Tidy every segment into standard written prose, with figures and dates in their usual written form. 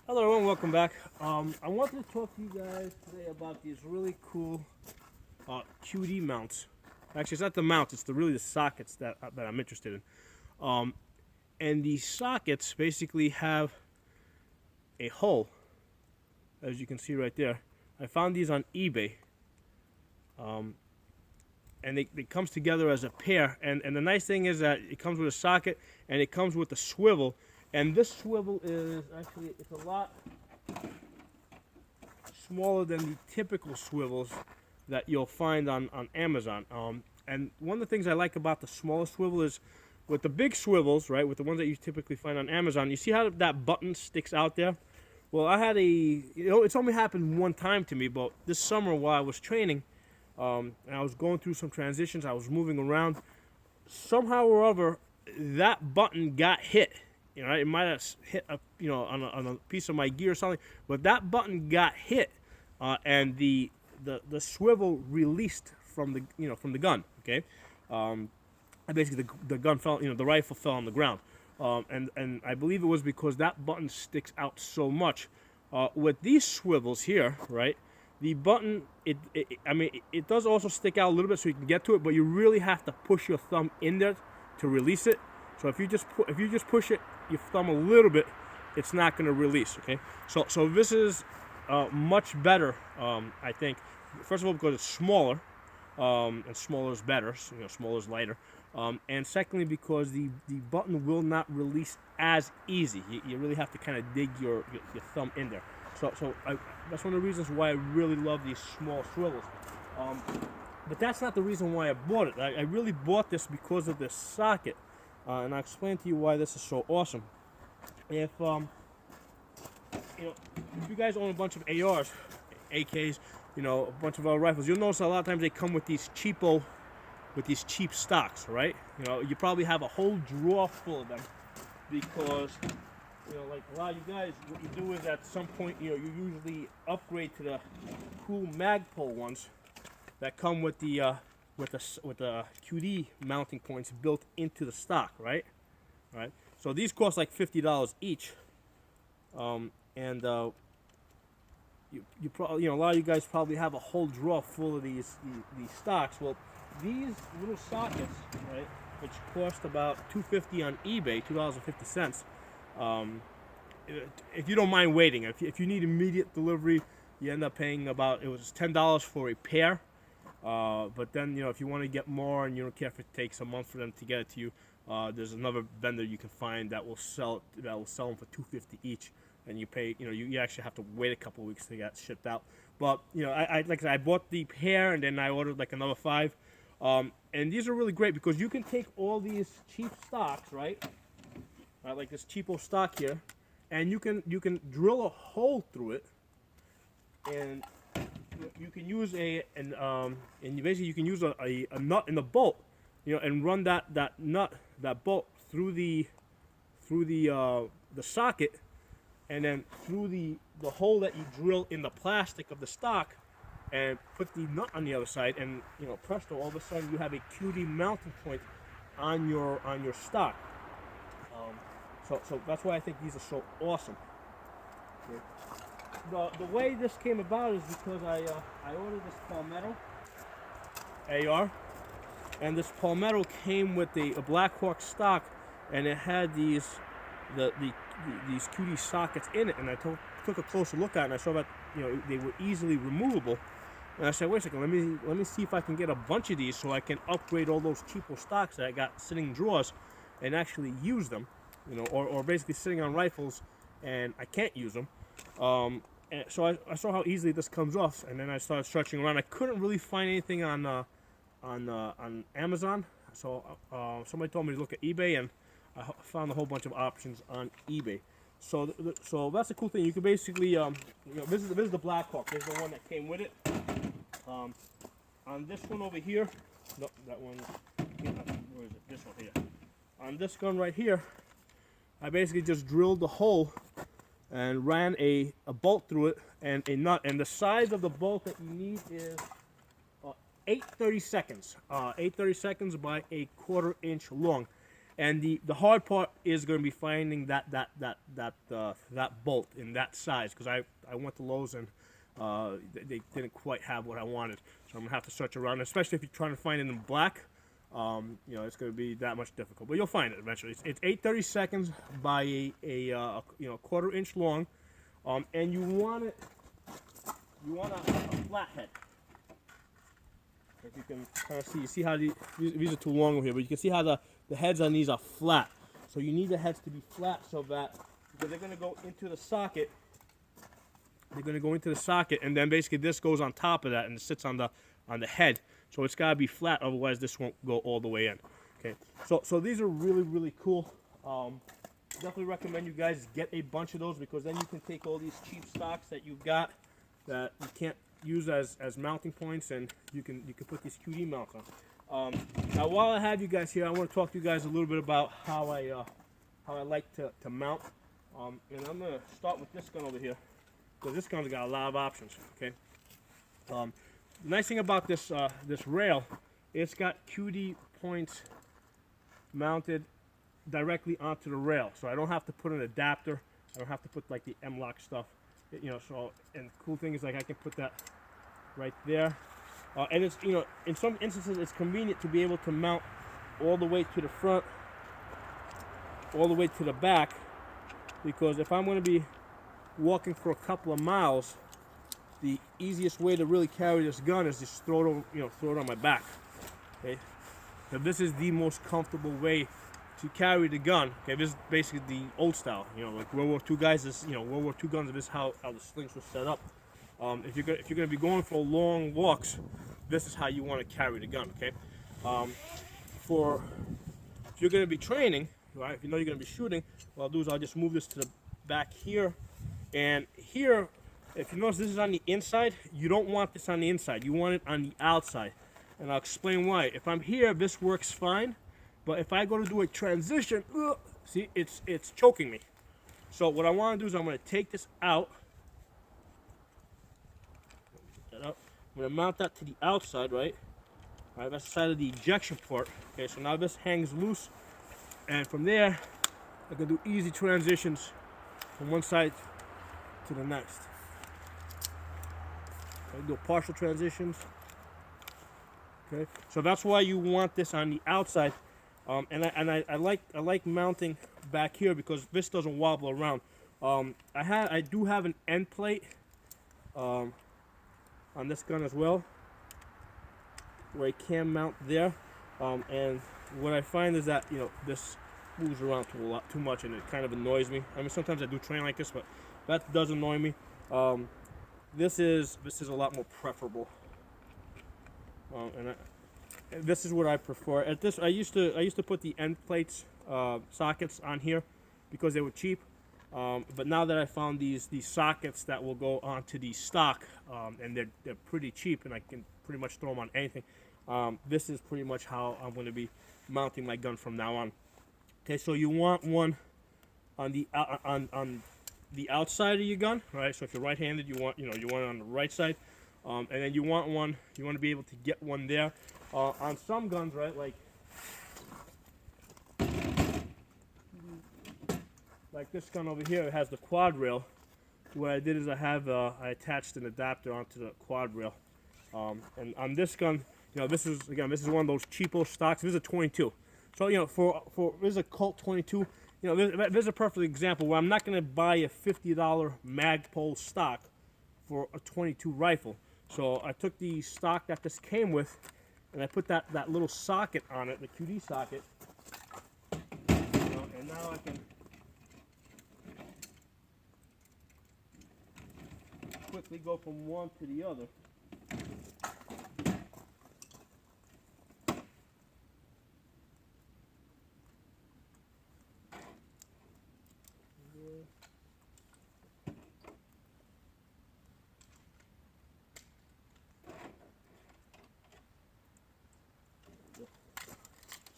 Hello everyone, welcome back. I wanted to talk to you guys today about these really cool QD mounts. Actually, it's not the mounts; it's really the sockets that I'm interested in. And these sockets basically have a hole, as you can see right there. I found these on eBay, and they comes together as a pair. And the nice thing is that it comes with a socket and it comes with a swivel. And this swivel is actually it's a lot smaller than the typical swivels that you'll find on Amazon. And one of the things I like about the smaller swivel is with the big swivels, right, with the ones that you typically find on Amazon, you see how that button sticks out there? Well, I had it's only happened one time to me, but this summer while I was training, and I was going through some transitions, I was moving around, somehow or other, that button got hit. It might have hit on a piece of my gear or something, but that button got hit, and the swivel released from the gun. Okay, and basically the gun fell, the rifle fell on the ground, and I believe it was because that button sticks out so much. With these swivels here, right, the button it does also stick out a little bit so you can get to it, but you really have to push your thumb in there to release it. So if you just push it your thumb a little bit, it's not going to release. Okay, so this is much better, I think. First of all, because it's smaller, and smaller is better. So, smaller is lighter. And secondly, because the button will not release as easy. You really have to kind of dig your thumb in there. So that's one of the reasons why I really love these small swivels. But that's not the reason why I bought it. I really bought this because of this socket. And I'll explain to you why this is so awesome. If you guys own a bunch of ARs, AKs, a bunch of other rifles, you'll notice a lot of times they come with these cheap stocks, right? You probably have a whole drawer full of them because, like a lot of you guys, what you do is at some point, you usually upgrade to the cool Magpul ones that come with the QD mounting points built into the stock, right? Right. So these cost like $50 each, and you probably, a lot of you guys probably have a whole drawer full of these stocks. Well, these little sockets, right, which cost about $2.50 on eBay, $2.50. If you don't mind waiting, if you need immediate delivery, you end up paying it was $10 for a pair. But then, if you want to get more and you don't care if it takes a month for them to get it to you, there's another vendor you can find that will sell them for $2.50 each, and you pay. You actually have to wait a couple of weeks to get shipped out. But I like I said, I bought the pair and then I ordered like another 5, and these are really great because you can take all these cheap stocks, right, like this cheapo stock here, and you can drill a hole through it, and you can use and basically you can use a nut in the bolt, and run that bolt through the socket, and then through the hole that you drill in the plastic of the stock, and put the nut on the other side, and presto, all of a sudden you have a QD mounting point on your stock. So that's why I think these are so awesome. Okay. The way this came about is because I ordered this Palmetto AR, and this Palmetto came with a Blackhawk stock, and it had these QD sockets in it, and I took a closer look at it, and I saw that they were easily removable, and I said, wait a second, let me see if I can get a bunch of these so I can upgrade all those cheapo stocks that I got sitting in drawers and actually use them, or basically sitting on rifles and I can't use them. And so I saw how easily this comes off, and then I started searching around. I couldn't really find anything on Amazon, so somebody told me to look at eBay, and I found a whole bunch of options on eBay. So that's the cool thing. You can basically this is the Blackhawk. There's the one that came with it. On this one over here, no, that one. Where is it? This one here. On this gun right here, I basically just drilled the hole and ran a bolt through it and a nut. And the size of the bolt that you need is 8/32. 8/32 by a 1/4 inch long. And the hard part is going to be finding that bolt in that size, because I went to Lowe's and they didn't quite have what I wanted, so I'm gonna have to search around, especially if you're trying to find it in black. You know, it's going to be that much difficult, but you'll find it eventually. It's 8/32 by a you know, 1/4 inch long, and you want a flat head. If you can kind of see, you see how these are too long over here, but you can see how the heads on these are flat. So you need the heads to be flat so that, because they're going to go into the socket. They're going to go into the socket, and then basically this goes on top of that and it sits on the head. So it's got to be flat, otherwise this won't go all the way in. Okay, so these are really cool. Definitely recommend you guys get a bunch of those, because then you can take all these cheap stocks that you've got that you can't use as mounting points, and you can put these QD mounts on. Now, while I have you guys here, I want to talk to you guys a little bit about how I like to mount. And I'm gonna start with this gun over here, because this gun's got a lot of options. Okay. The nice thing about this this rail, it's got QD points mounted directly onto the rail, so I don't have to put an adapter. I don't have to put like the M-LOK stuff. You know, so, and the cool thing is, like, I can put that right there, and it's, you know, in some instances it's convenient to be able to mount all the way to the front, all the way to the back, because if I'm going to be walking for a couple of miles, the easiest way to really carry this gun is just throw it over, you know, throw it on my back. Okay, so this is the most comfortable way to carry the gun. Okay, this is basically the old style, you know, like World War II guys. This, you know, World War II guns. This is how the slings were set up. If you're gonna be going for long walks, this is how you want to carry the gun. Okay, if you're gonna be training, right? If you know you're gonna be shooting, what I'll do is I'll just move this to the back here, and here, if you notice, this is on the inside. You don't want this on the inside. You want it on the outside, and I'll explain why. If I'm here, this works fine. But if I go to do a transition, see, it's choking me. So what I want to do is I'm going to take this out. I'm going to mount that to the outside, right? All right, that's the side of the ejection port. Okay, so now this hangs loose, and from there, I can do easy transitions from one side to the next. I can do partial transitions. Okay, so that's why you want this on the outside. And I like mounting back here, because this doesn't wobble around. I do have an end plate on this gun as well, where I can mount there. And what I find is that, you know, this moves around too much, and it kind of annoys me. I mean, sometimes I do train like this, but that does annoy me. This is a lot more preferable. This is what I prefer. At this, I used to put the end plates, sockets on here, because they were cheap. But now that I found these sockets that will go onto the stock, and they're pretty cheap, and I can pretty much throw them on anything. This is pretty much how I'm going to be mounting my gun from now on. Okay, so you want one on the outside of your gun, right? So if you're right-handed, you want it on the right side, and then you want to be able to get one there. On some guns, right, like this gun over here, it has the quad rail. What I did is I attached an adapter onto the quad rail. And on this gun, you know, this is one of those cheapo stocks. This is a 22. So, you know, this is a Colt 22. You know, this is a perfect example where I'm not going to buy a $50 Magpul stock for a 22 rifle. So I took the stock that this came with, and I put that little socket on it, the QD socket, you know, and now I can quickly go from one to the other.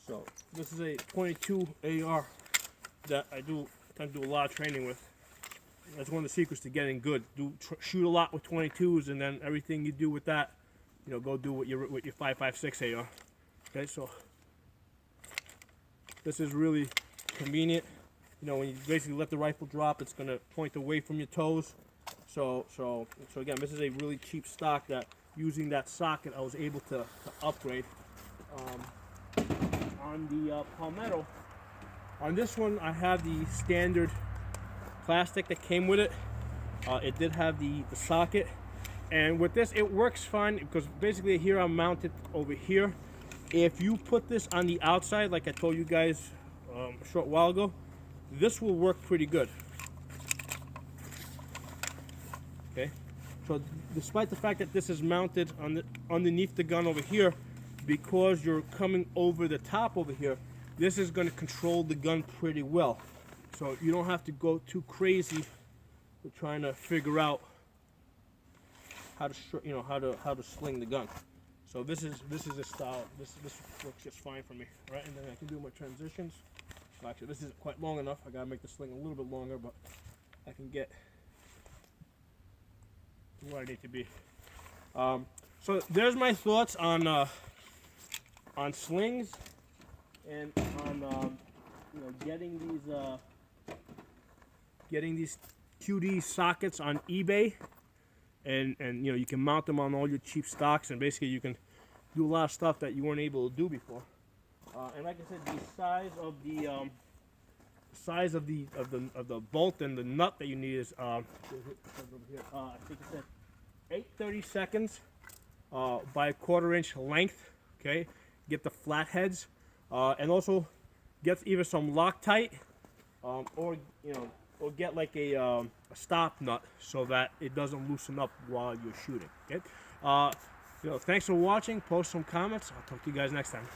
So this is a 22 AR that I tend to do a lot of training with. That's one of the secrets to getting good. Shoot a lot with 22s, and then everything you do with that, you know, go do with your 5.56 AR. Okay, so This is really convenient. You know, when you basically let the rifle drop, it's gonna point away from your toes. So again, this is a really cheap stock that using that socket I was able to upgrade. On the Palmetto, on this one I have the standard plastic that came with it. It did have the socket, and with this it works fine because basically here I'm mounted over here. If you put this on the outside, like I told you guys a short while ago, this will work pretty good. Okay, so despite the fact that this is mounted on underneath the gun over here, because you're coming over the top over here, this is going to control the gun pretty well. So you don't have to go too crazy with trying to figure out how to how to sling the gun. So this is a style. This works just fine for me, right? And then I can do my transitions. Well, actually, this isn't quite long enough. I gotta make the sling a little bit longer, but I can get where I need to be. So there's my thoughts on slings and on getting these QD sockets on eBay, and you can mount them on all your cheap stocks, and basically you can do a lot of stuff that you weren't able to do before. And like I said, the size of the bolt and the nut that you need is I think it said 8/32 by 1/4 inch length. Okay, get the flatheads, and also get either some Loctite, or get like a stop nut so that it doesn't loosen up while you're shooting. Okay, thanks for watching. Post some comments. I'll talk to you guys next time.